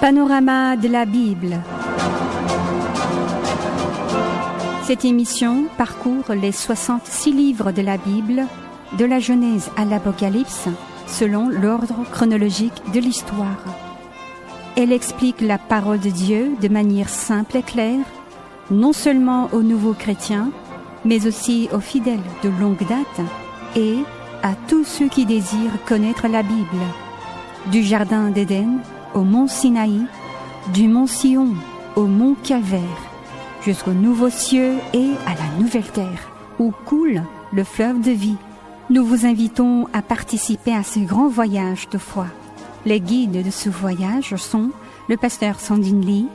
Panorama de la Bible. Cette émission parcourt les 66 livres de la Bible, de la Genèse à l'Apocalypse, selon l'ordre chronologique de l'histoire. Elle explique la parole de Dieu de manière simple et claire, non seulement aux nouveaux chrétiens, mais aussi aux fidèles de longue date et à tous ceux qui désirent connaître la Bible. Du Jardin d'Éden au mont Sinaï, du mont Sion au mont Calvaire, jusqu'aux nouveaux cieux et à la nouvelle terre, où coule le fleuve de vie. Nous vous invitons à participer à ce grand voyage de foi. Les guides de ce voyage sont le pasteur Sandine Lee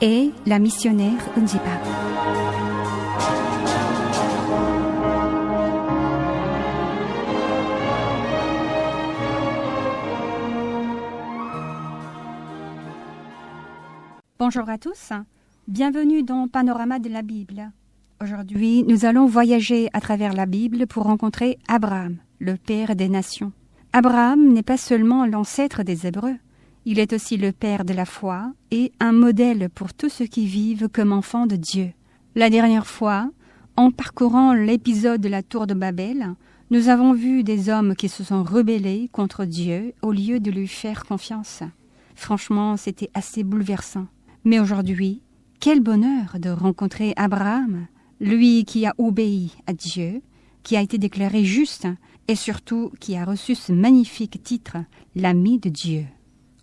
et la missionnaire Unzipa. Bonjour à tous, bienvenue dans Panorama de la Bible. Aujourd'hui, nous allons voyager à travers la Bible pour rencontrer Abraham, le père des nations. Abraham n'est pas seulement l'ancêtre des Hébreux, il est aussi le père de la foi et un modèle pour tous ceux qui vivent comme enfants de Dieu. La dernière fois, en parcourant l'épisode de la tour de Babel, nous avons vu des hommes qui se sont rebellés contre Dieu au lieu de lui faire confiance. Franchement, c'était assez bouleversant. Mais aujourd'hui, quel bonheur de rencontrer Abraham, lui qui a obéi à Dieu, qui a été déclaré juste et surtout qui a reçu ce magnifique titre, l'ami de Dieu.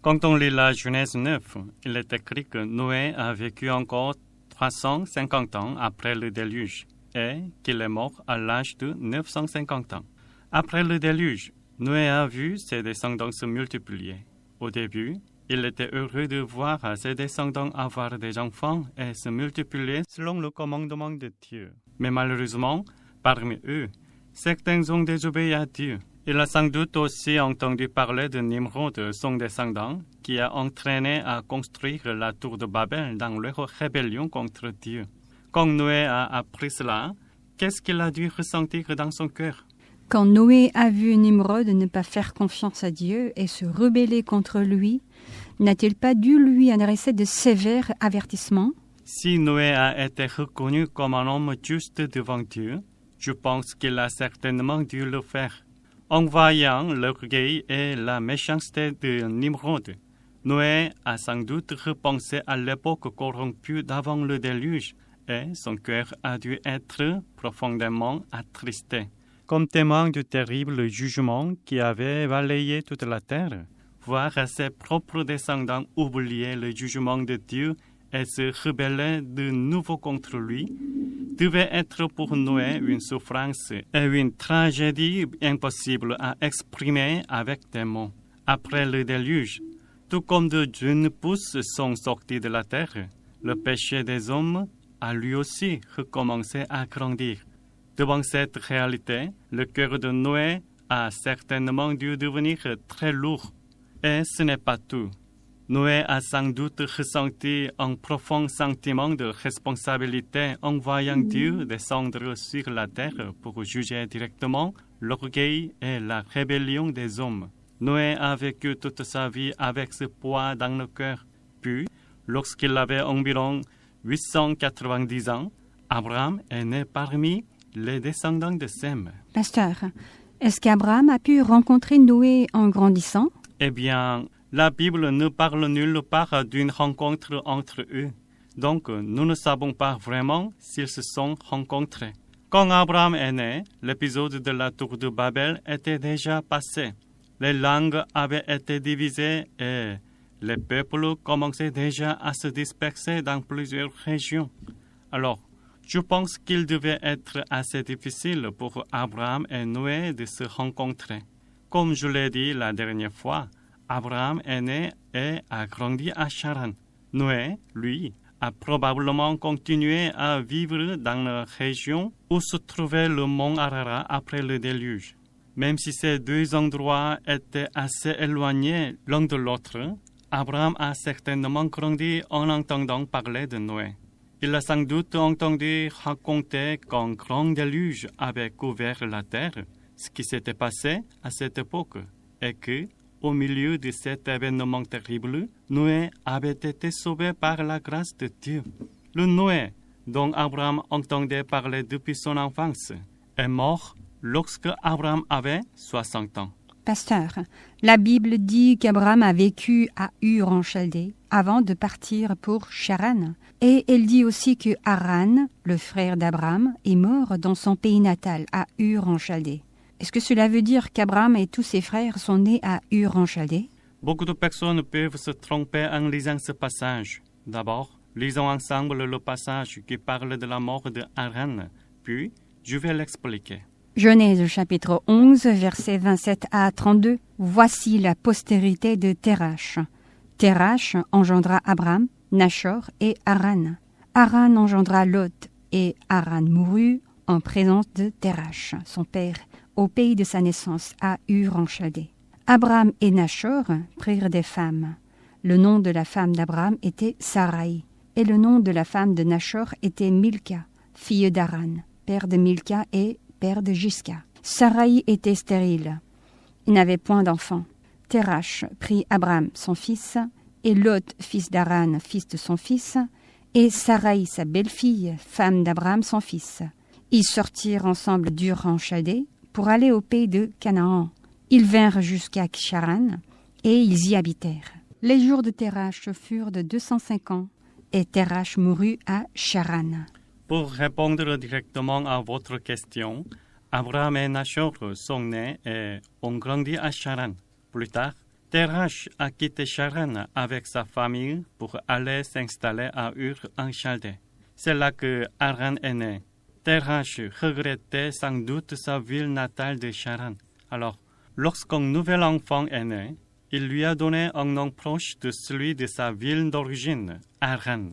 Quand on lit la Genèse 9, il est écrit que Noé a vécu encore 350 ans après le déluge et qu'il est mort à l'âge de 950 ans. Après le déluge, Noé a vu ses descendants se multiplier. Au début, il était heureux de voir ses descendants avoir des enfants et se multiplier selon le commandement de Dieu. Mais malheureusement, parmi eux, certains ont désobéi à Dieu. Il a sans doute aussi entendu parler de Nimrod, son descendant, qui a entraîné à construire la tour de Babel dans leur rébellion contre Dieu. Quand Noé a appris cela, qu'est-ce qu'il a dû ressentir dans son cœur? Quand Noé a vu Nimrod ne pas faire confiance à Dieu et se rebeller contre lui, n'a-t-il pas dû lui adresser de sévères avertissements? Si Noé a été reconnu comme un homme juste devant Dieu, je pense qu'il a certainement dû le faire. En voyant l'orgueil et la méchanceté de Nimrod, Noé a sans doute repensé à l'époque corrompue d'avant le déluge et son cœur a dû être profondément attristé. Comme témoin du terrible jugement qui avait balayé toute la terre, voir ses propres descendants oublier le jugement de Dieu et se rebeller de nouveau contre lui, devait être pour Noé une souffrance et une tragédie impossible à exprimer avec des mots. Après le déluge, tout comme de jeunes pousses sont sortis de la terre, le péché des hommes a lui aussi recommencé à grandir. Devant cette réalité, le cœur de Noé a certainement dû devenir très lourd. Et ce n'est pas tout. Noé a sans doute ressenti un profond sentiment de responsabilité en voyant Dieu descendre sur la terre pour juger directement l'orgueil et la rébellion des hommes. Noé a vécu toute sa vie avec ce poids dans le cœur. Puis, lorsqu'il avait environ 890 ans, Abraham est né parmi les descendants de Sem. Pasteur, est-ce qu'Abraham a pu rencontrer Noé en grandissant? Eh bien, la Bible ne parle nulle part d'une rencontre entre eux. Donc, nous ne savons pas vraiment s'ils se sont rencontrés. Quand Abraham est né, l'épisode de la tour de Babel était déjà passé. Les langues avaient été divisées et les peuples commençaient déjà à se disperser dans plusieurs régions. Alors, je pense qu'il devait être assez difficile pour Abraham et Noé de se rencontrer. Comme je l'ai dit la dernière fois, Abraham est né et a grandi à Charan. Noé, lui, a probablement continué à vivre dans la région où se trouvait le mont Ararat après le déluge. Même si ces deux endroits étaient assez éloignés l'un de l'autre, Abraham a certainement grandi en entendant parler de Noé. Il a sans doute entendu raconter qu'un grand déluge avait couvert la terre, ce qui s'était passé à cette époque, et que, au milieu de cet événement terrible, Noé avait été sauvé par la grâce de Dieu. Le Noé, dont Abraham entendait parler depuis son enfance, est mort lorsque Abraham avait 60 ans. Pasteur, la Bible dit qu'Abraham a vécu à Ur en Chaldée avant de partir pour Charan. Et elle dit aussi que Haran, le frère d'Abraham, est mort dans son pays natal, à Ur en Chaldée. Est-ce que cela veut dire qu'Abraham et tous ses frères sont nés à Ur en Chaldée? Beaucoup de personnes peuvent se tromper en lisant ce passage. D'abord, lisons ensemble le passage qui parle de la mort de Haran, puis je vais l'expliquer. Genèse chapitre 11, versets 27 à 32. Voici la postérité de Térach. Térach engendra Abraham, Nachor et Haran. Haran engendra Lot, et Haran mourut en présence de Térach, son père, au pays de sa naissance, à Ur en Chaldée. Abraham et Nachor prirent des femmes. Le nom de la femme d'Abraham était Sarai, et le nom de la femme de Nachor était Milka, fille d'Haran, père de Milka et père de Gisca. Sarai était stérile. Il n'avait point d'enfant. Térach prit Abraham, son fils, et Lot, fils d'Haran, fils de son fils, et Sarai, sa belle-fille, femme d'Abraham, son fils. Ils sortirent ensemble d'Ur en Chaldée pour aller au pays de Canaan. Ils vinrent jusqu'à Charan, et ils y habitèrent. Les jours de Térach furent de 205 ans, et Térach mourut à Charan. Pour répondre directement à votre question, Abraham et Nachor sont nés et ont grandi à Charan. Plus tard, Térach a quitté Charan avec sa famille pour aller s'installer à Ur en Chaldée. C'est là que Haran est né. Térach regrettait sans doute sa ville natale de Charan. Alors, lorsqu'un nouvel enfant est né, il lui a donné un nom proche de celui de sa ville d'origine, Haran.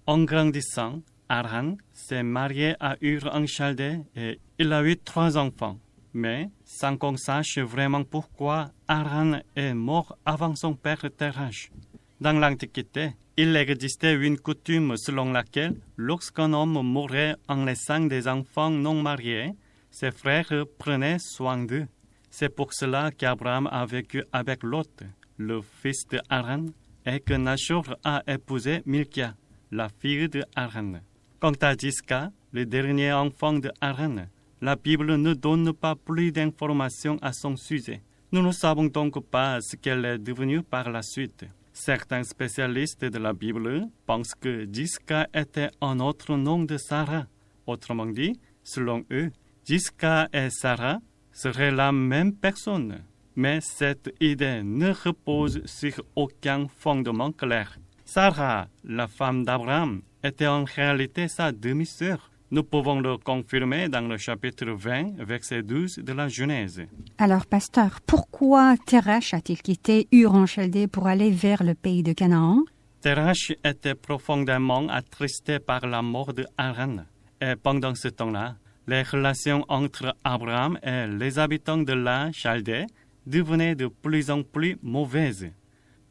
En grandissant, Haran s'est marié à Ur en Chaldée et il a eu 3 enfants. Mais sans qu'on sache vraiment pourquoi Haran est mort avant son père Térach. Dans l'Antiquité, il existait une coutume selon laquelle, lorsqu'un homme mourait en laissant des enfants non mariés, ses frères prenaient soin d'eux. C'est pour cela qu'Abraham a vécu avec Lot, le fils de Haran, et que Nachor a épousé Milka, la fille de Haran. Quant à Gisca, le dernier enfant de Haran, la Bible ne donne pas plus d'informations à son sujet. Nous ne savons donc pas ce qu'elle est devenue par la suite. Certains spécialistes de la Bible pensent que Gisca était un autre nom de Sarah. Autrement dit, selon eux, Gisca et Sarah seraient la même personne. Mais cette idée ne repose sur aucun fondement clair. Sarah, la femme d'Abraham, était en réalité sa demi-sœur. Nous pouvons le confirmer dans le chapitre 20, verset 12 de la Genèse. Alors, pasteur, pourquoi Térach a-t-il quitté Ur en Chaldée pour aller vers le pays de Canaan? Térach était profondément attristé par la mort de Haran. Et pendant ce temps-là, les relations entre Abraham et les habitants de la Chaldée devenaient de plus en plus mauvaises.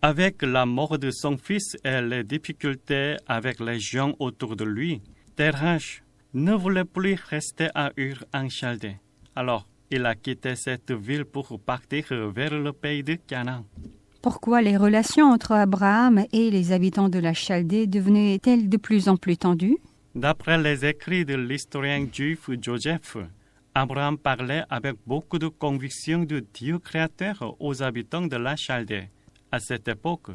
Avec la mort de son fils et les difficultés avec les gens autour de lui, Térach ne voulait plus rester à Ur en Chaldée. Alors, il a quitté cette ville pour partir vers le pays de Canaan. Pourquoi les relations entre Abraham et les habitants de la Chaldée devenaient-elles de plus en plus tendues? D'après les écrits de l'historien juif Joseph, Abraham parlait avec beaucoup de conviction de Dieu créateur aux habitants de la Chaldée. À cette époque,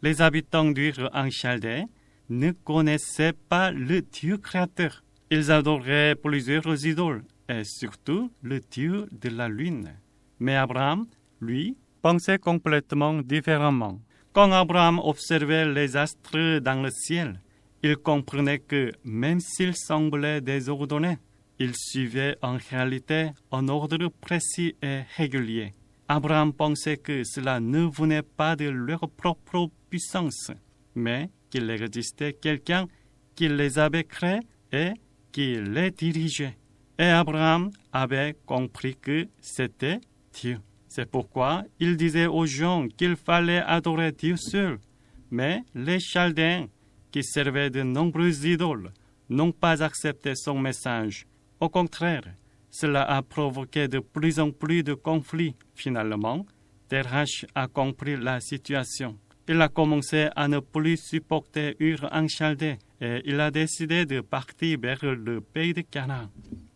les habitants d'Ur en Chaldée ne connaissaient pas le Dieu créateur. Ils adoraient plusieurs idoles, et surtout le dieu de la lune. Mais Abraham, lui, pensait complètement différemment. Quand Abraham observait les astres dans le ciel, il comprenait que, même s'ils semblaient désordonnés, ils suivaient en réalité un ordre précis et régulier. Abraham pensait que cela ne venait pas de leur propre puissance, mais qu'il existait quelqu'un qui les avait créés et qui les dirigeait. Et Abraham avait compris que c'était Dieu. C'est pourquoi il disait aux gens qu'il fallait adorer Dieu seul. Mais les Chaldéens, qui servaient de nombreuses idoles, n'ont pas accepté son message. Au contraire, cela a provoqué de plus en plus de conflits. Finalement, Terach a compris la situation. Il a commencé à ne plus supporter Ur en Chaldée et il a décidé de partir vers le pays de Canaan.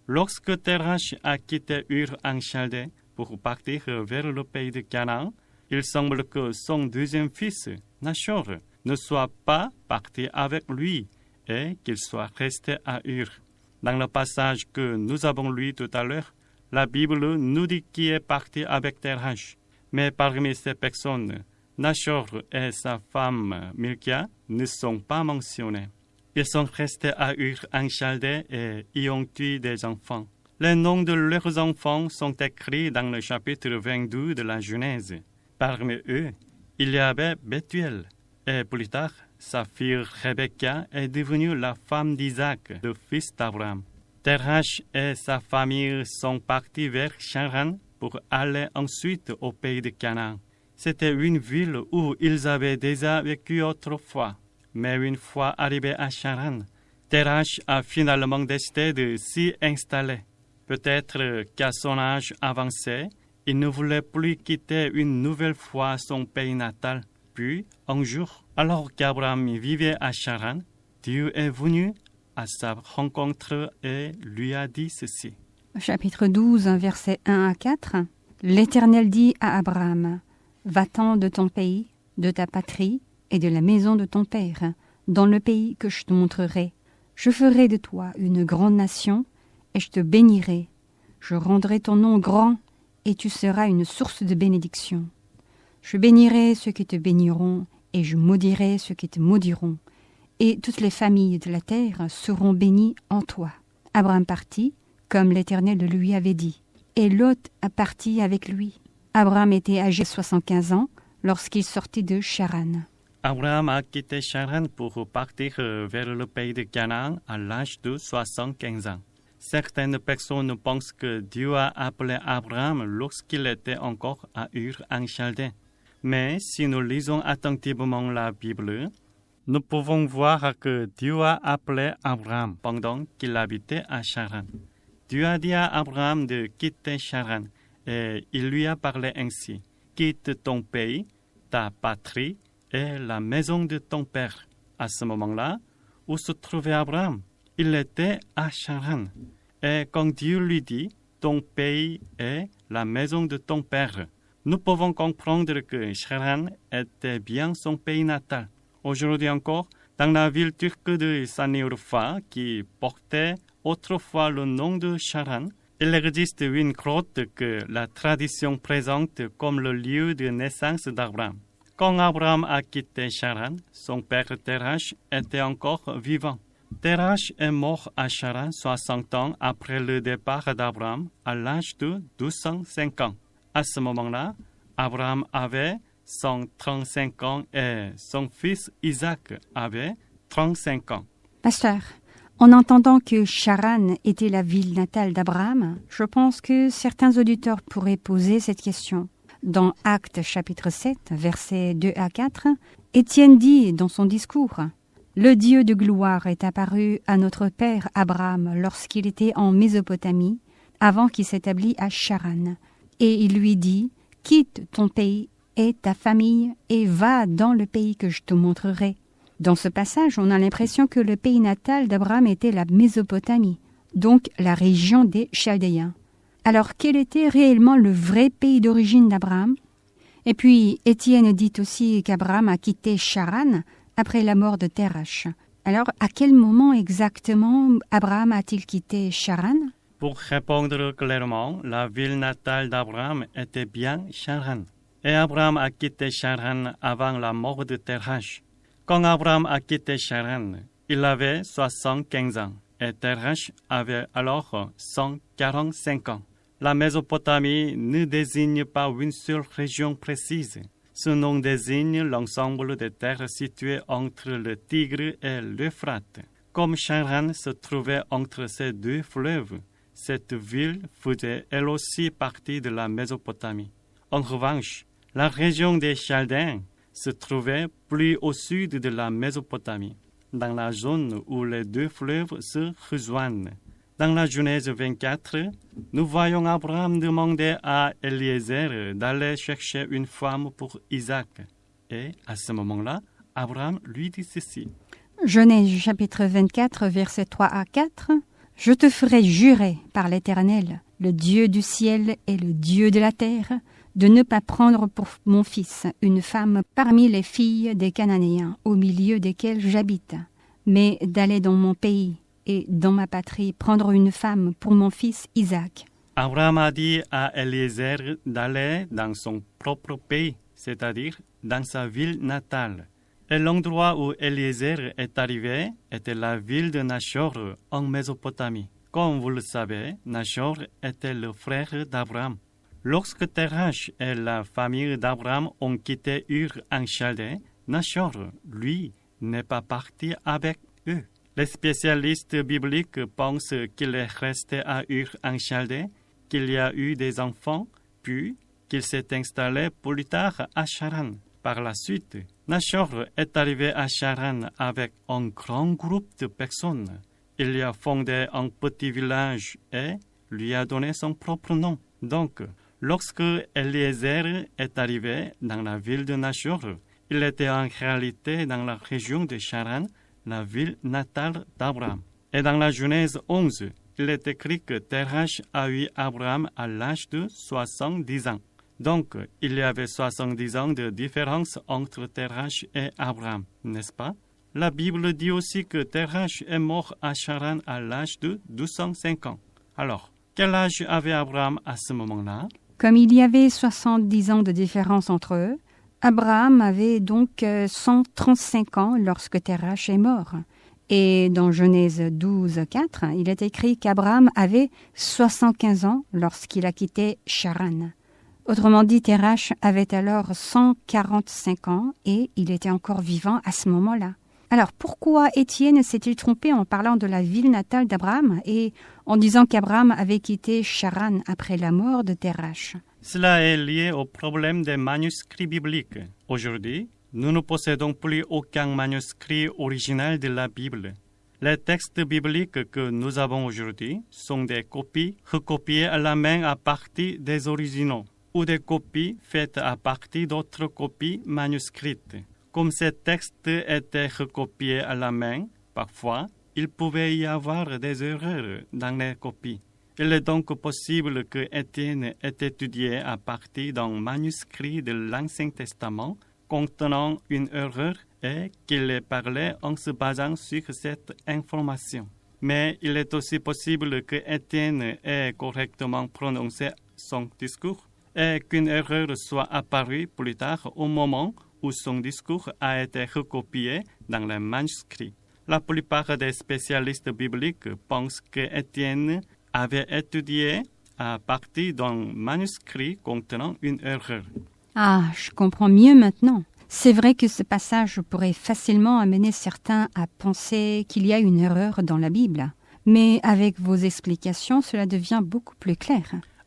Lorsque Terach a quitté Ur en Chaldée pour partir vers le pays de Canaan, il semble que son deuxième fils, Nachor, ne soit pas parti avec lui et qu'il soit resté à Ur. Dans le passage que nous avons lu tout à l'heure, la Bible nous dit qu'il est parti avec Terach. Mais parmi ces personnes, Nachor et sa femme Milkia ne sont pas mentionnés. Ils sont restés à Ur en Chaldée et y ont eu des enfants. Les noms de leurs enfants sont écrits dans le chapitre 22 de la Genèse. Parmi eux, il y avait Bethuel. Et plus tard, sa fille Rebecca est devenue la femme d'Isaac, le fils d'Abraham. Terach et sa famille sont partis vers Charan pour aller ensuite au pays de Canaan. C'était une ville où ils avaient déjà vécu autrefois. Mais une fois arrivés à Charan, Terach a finalement décidé de s'y installer. Peut-être qu'à son âge avancé, il ne voulait plus quitter une nouvelle fois son pays natal. Puis, un jour, alors qu'Abraham vivait à Charan, Dieu est venu à sa rencontre et lui a dit ceci. Chapitre 12, versets 1 à 4. L'Éternel dit à Abraham, « Va-t'en de ton pays, de ta patrie et de la maison de ton père, dans le pays que je te montrerai. Je ferai de toi une grande nation et je te bénirai. Je rendrai ton nom grand et tu seras une source de bénédiction. Je bénirai ceux qui te béniront et je maudirai ceux qui te maudiront. Et toutes les familles de la terre seront bénies en toi. » Abraham partit, comme l'Éternel le lui avait dit. Et Lot partit avec lui. Abraham était âgé de 75 ans lorsqu'il sortit de Charan. Abraham a quitté Charan pour partir vers le pays de Canaan à l'âge de 75 ans. Certaines personnes pensent que Dieu a appelé Abraham lorsqu'il était encore à Ur en Chaldée. Mais si nous lisons attentivement la Bible, nous pouvons voir que Dieu a appelé Abraham pendant qu'il habitait à Charan. Dieu a dit à Abraham de quitter Charan et il lui a parlé ainsi. Quitte ton pays, ta patrie et la maison de ton père. À ce moment-là, où se trouvait Abraham? Il était à Charan. Et quand Dieu lui dit, ton pays et la maison de ton père, nous pouvons comprendre que Charan était bien son pays natal. Aujourd'hui encore, dans la ville turque de Sanliurfa, qui portait autrefois le nom de Charan, il existe une grotte que la tradition présente comme le lieu de naissance d'Abraham. Quand Abraham a quitté Charan, son père Terach était encore vivant. Terach est mort à Charan 60 ans après le départ d'Abraham à l'âge de 205 ans. À ce moment-là, Abraham avait 135 ans et son fils Isaac avait 35 ans. Pasteur, en entendant que Charan était la ville natale d'Abraham, je pense que certains auditeurs pourraient poser cette question. Dans Actes chapitre 7, versets 2 à 4, Étienne dit dans son discours « Le Dieu de gloire est apparu à notre père Abraham lorsqu'il était en Mésopotamie, avant qu'il s'établît à Charan. Et il lui dit « Quitte ton pays et ta famille et va dans le pays que je te montrerai. » Dans ce passage, on a l'impression que le pays natal d'Abraham était la Mésopotamie, donc la région des Chaldéens. Alors, quel était réellement le vrai pays d'origine d'Abraham? Et puis, Étienne dit aussi qu'Abraham a quitté Charan après la mort de Terach. Alors, à quel moment exactement Abraham a-t-il quitté Charan? Pour répondre clairement, la ville natale d'Abraham était bien Charan. Et Abraham a quitté Charan avant la mort de Terach. Quand Abraham a quitté Charan, il avait 75 ans et Terach avait alors 145 ans. La Mésopotamie ne désigne pas une seule région précise. Ce nom désigne l'ensemble des terres situées entre le Tigre et l'Euphrate. Comme Charan se trouvait entre ces deux fleuves, cette ville faisait elle aussi partie de la Mésopotamie. En revanche, la région des Chaldéens se trouvait plus au sud de la Mésopotamie, dans la zone où les deux fleuves se rejoignent. Dans la Genèse 24, nous voyons Abraham demander à Eliezer d'aller chercher une femme pour Isaac. Et à ce moment-là, Abraham lui dit ceci. Genèse chapitre 24, versets 3 à 4. « Je te ferai jurer par l'Éternel, le Dieu du ciel et le Dieu de la terre, de ne pas prendre pour mon fils une femme parmi les filles des Cananéens, au milieu desquels j'habite, mais d'aller dans mon pays et dans ma patrie prendre une femme pour mon fils Isaac. » Abraham a dit à Eliezer d'aller dans son propre pays, c'est-à-dire dans sa ville natale. Et l'endroit où Eliezer est arrivé était la ville de Nachor en Mésopotamie. Comme vous le savez, Nachor était le frère d'Abraham. Lorsque Terach et la famille d'Abraham ont quitté Ur en Chaldée, Nachor, lui, n'est pas parti avec eux. Les spécialistes bibliques pensent qu'il est resté à Ur en Chaldée, qu'il y a eu des enfants, puis qu'il s'est installé plus tard à Charan. Par la suite, Nachor est arrivé à Charan avec un grand groupe de personnes. Il y a fondé un petit village et lui a donné son propre nom. Donc, lorsque Eliezer est arrivé dans la ville de Nachor, il était en réalité dans la région de Charan, la ville natale d'Abraham. Et dans la Genèse 11, il est écrit que Terach a eu Abraham à l'âge de 70 ans. Donc, il y avait 70 ans de différence entre Terach et Abraham, n'est-ce pas? La Bible dit aussi que Terach est mort à Charan à l'âge de 205 ans. Alors, quel âge avait Abraham à ce moment-là? Comme il y avait 70 ans de différence entre eux, Abraham avait donc 135 ans lorsque Terach est mort. Et dans Genèse 12, 4, il est écrit qu'Abraham avait 75 ans lorsqu'il a quitté Charan. Autrement dit, Terach avait alors 145 ans et il était encore vivant à ce moment-là. Alors, pourquoi Étienne s'est-il trompé en parlant de la ville natale d'Abraham et en disant qu'Abraham avait quitté Charan après la mort de Terach? Cela est lié au problème des manuscrits bibliques. Aujourd'hui, nous ne possédons plus aucun manuscrit original de la Bible. Les textes bibliques que nous avons aujourd'hui sont des copies recopiées à la main à partir des originaux ou des copies faites à partir d'autres copies manuscrites. Comme ces textes étaient recopiés à la main, parfois, il pouvait y avoir des erreurs dans les copies. Il est donc possible que Étienne ait étudié à partir d'un manuscrit de l'Ancien Testament contenant une erreur et qu'il ait parlé en se basant sur cette information. Mais il est aussi possible que Étienne ait correctement prononcé son discours et qu'une erreur soit apparue plus tard au moment où son discours a été recopié dans les manuscrits. La plupart des spécialistes bibliques pensent que Étienne avait étudié à partir d'un manuscrit contenant une erreur. Ah, je comprends mieux maintenant. C'est vrai que ce passage pourrait facilement amener certains à penser qu'il y a une erreur dans la Bible. Mais avec vos explications, cela devient beaucoup plus clair.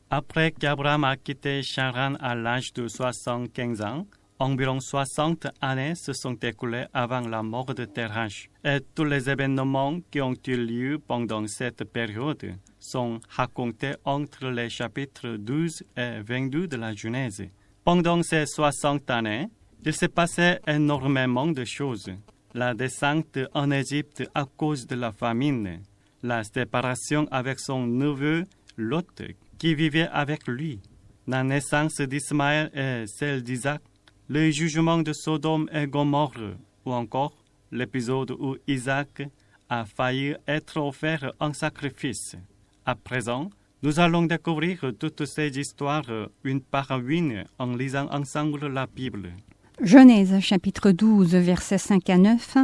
Après qu'Abraham a quitté Charan à l'âge de 75 ans, environ 60 années se sont écoulées avant la mort de Terach. Et tous les événements qui ont eu lieu pendant cette période sont racontés entre les chapitres 12 et 22 de la Genèse. Pendant ces 60 années, il s'est passé énormément de choses. La descente en Égypte à cause de la famine, la séparation avec son neveu Lot qui vivait avec lui, la naissance d'Ismaël et celle d'Isaac, le jugement de Sodome et Gomorrhe, ou encore l'épisode où Isaac a failli être offert en sacrifice. À présent, nous allons découvrir toutes ces histoires une par une en lisant ensemble la Bible. Genèse chapitre 12, versets 5 à 9.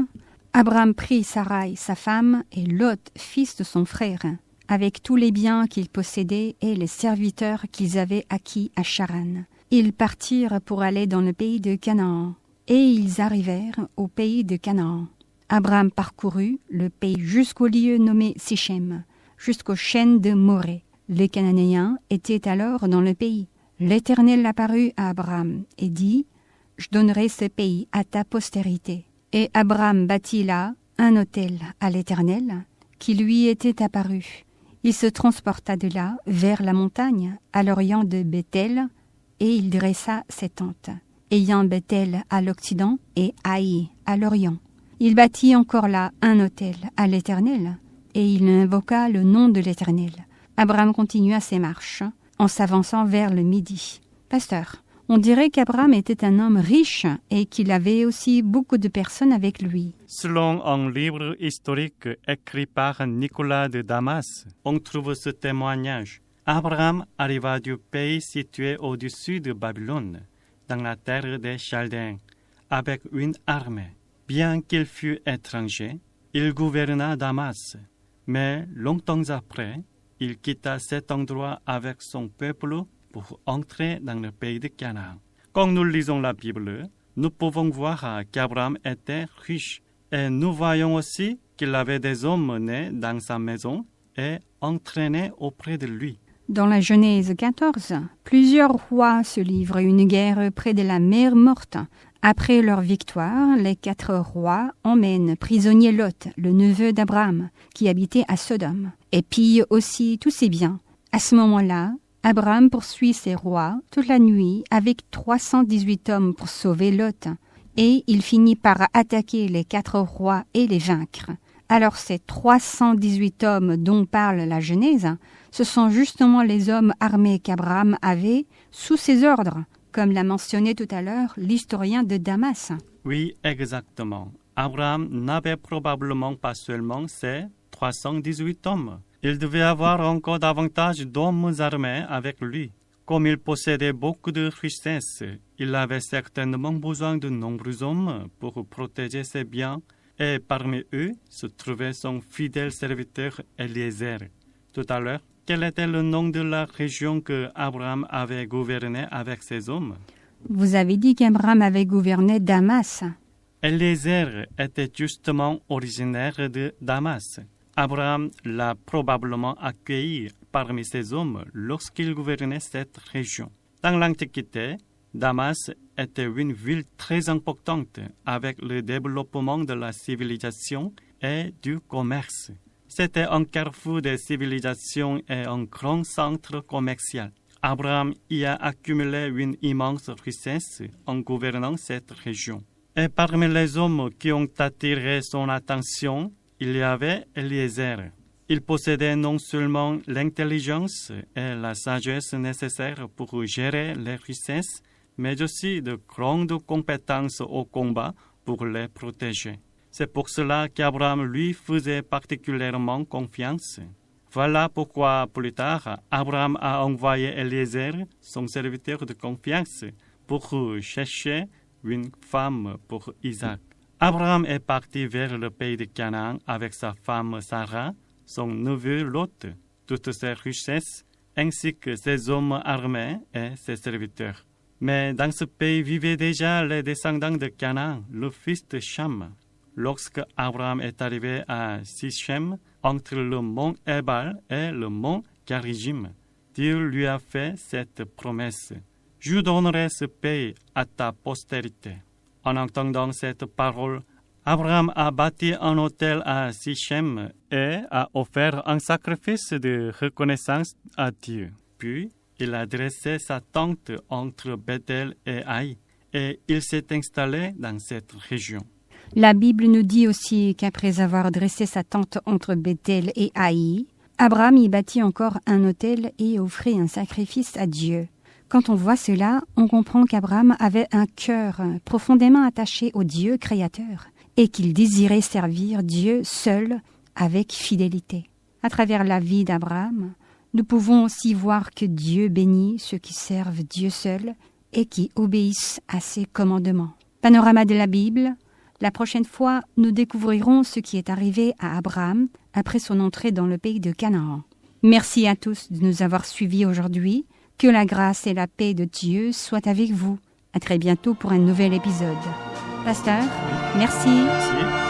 Abraham prit Sarai, sa femme, et Lot, fils de son frère, avec tous les biens qu'ils possédaient et les serviteurs qu'ils avaient acquis à Charan. Ils partirent pour aller dans le pays de Canaan, et ils arrivèrent au pays de Canaan. Abraham parcourut le pays jusqu'au lieu nommé Sichem, jusqu'aux chênes de Morée. Les Cananéens étaient alors dans le pays. L'Éternel apparut à Abraham et dit « Je donnerai ce pays à ta postérité. » Et Abraham bâtit là un autel à l'Éternel qui lui était apparu. Il se transporta de là vers la montagne, à l'orient de Bethel, et il dressa ses tentes, ayant Bethel à l'occident et Haï à l'orient. Il bâtit encore là un autel à l'Éternel, et il invoqua le nom de l'Éternel. Abraham continua ses marches, en s'avançant vers le midi. Pasteur, on dirait qu'Abraham était un homme riche et qu'il avait aussi beaucoup de personnes avec lui. Selon un livre historique écrit par Nicolas de Damas, on trouve ce témoignage. Abraham arriva du pays situé au-dessus de Babylone, dans la terre des Chaldéens, avec une armée. Bien qu'il fût étranger, il gouverna Damas, mais longtemps après, il quitta cet endroit avec son peuple pour entrer dans le pays de Canaan. Quand nous lisons la Bible, nous pouvons voir qu'Abraham était riche et nous voyons aussi qu'il avait des hommes nés dans sa maison et entraînés auprès de lui. Dans la Genèse 14, plusieurs rois se livrent une guerre près de la mer Morte. Après leur victoire, les 4 rois emmènent prisonnier Lot, le neveu d'Abraham, qui habitait à Sodome, et pillent aussi tous ses biens. À ce moment-là, Abraham poursuit ses rois toute la nuit avec 318 hommes pour sauver Lot, et il finit par attaquer les 4 rois et les vaincre. Alors ces 318 hommes dont parle la Genèse, ce sont justement les hommes armés qu'Abraham avait sous ses ordres, comme l'a mentionné tout à l'heure l'historien de Damas. Oui, exactement. Abraham n'avait probablement pas seulement ces 318 hommes. Il devait avoir encore davantage d'hommes armés avec lui. Comme il possédait beaucoup de richesses, il avait certainement besoin de nombreux hommes pour protéger ses biens, et parmi eux se trouvait son fidèle serviteur Eliezer. Tout à l'heure, quel était le nom de la région que Abraham avait gouvernée avec ses hommes? Vous avez dit qu'Abraham avait gouverné Damas. Eliezer était justement originaire de Damas. Abraham l'a probablement accueilli parmi ses hommes lorsqu'il gouvernait cette région. Dans l'Antiquité, Damas était une ville très importante avec le développement de la civilisation et du commerce. C'était un carrefour des civilisations et un grand centre commercial. Abraham y a accumulé une immense richesse en gouvernant cette région. Et parmi les hommes qui ont attiré son attention, il y avait Eliezer. Il possédait non seulement l'intelligence et la sagesse nécessaires pour gérer les richesses, mais aussi de grandes compétences au combat pour les protéger. C'est pour cela qu'Abraham lui faisait particulièrement confiance. Voilà pourquoi plus tard, Abraham a envoyé Eliezer, son serviteur de confiance, pour chercher une femme pour Isaac. Abraham est parti vers le pays de Canaan avec sa femme Sarah, son neveu Lot, toutes ses richesses, ainsi que ses hommes armés et ses serviteurs. Mais dans ce pays vivaient déjà les descendants de Canaan, le fils de Cham. Lorsque Abraham est arrivé à Sichem, entre le mont Ebal et le mont Garizim, Dieu lui a fait cette promesse. « Je donnerai ce pays à ta postérité. » En entendant cette parole, Abraham a bâti un autel à Sichem et a offert un sacrifice de reconnaissance à Dieu. Puis, il a dressé sa tente entre Bethel et Haï, et il s'est installé dans cette région. La Bible nous dit aussi qu'après avoir dressé sa tente entre Bethel et Haï, Abraham y bâtit encore un autel et offrit un sacrifice à Dieu. Quand on voit cela, on comprend qu'Abraham avait un cœur profondément attaché au Dieu créateur et qu'il désirait servir Dieu seul avec fidélité. À travers la vie d'Abraham, nous pouvons aussi voir que Dieu bénit ceux qui servent Dieu seul et qui obéissent à ses commandements. Panorama de la Bible. La prochaine fois, nous découvrirons ce qui est arrivé à Abraham après son entrée dans le pays de Canaan. Merci à tous de nous avoir suivis aujourd'hui. Que la grâce et la paix de Dieu soient avec vous. À très bientôt pour un nouvel épisode. Pasteur, merci.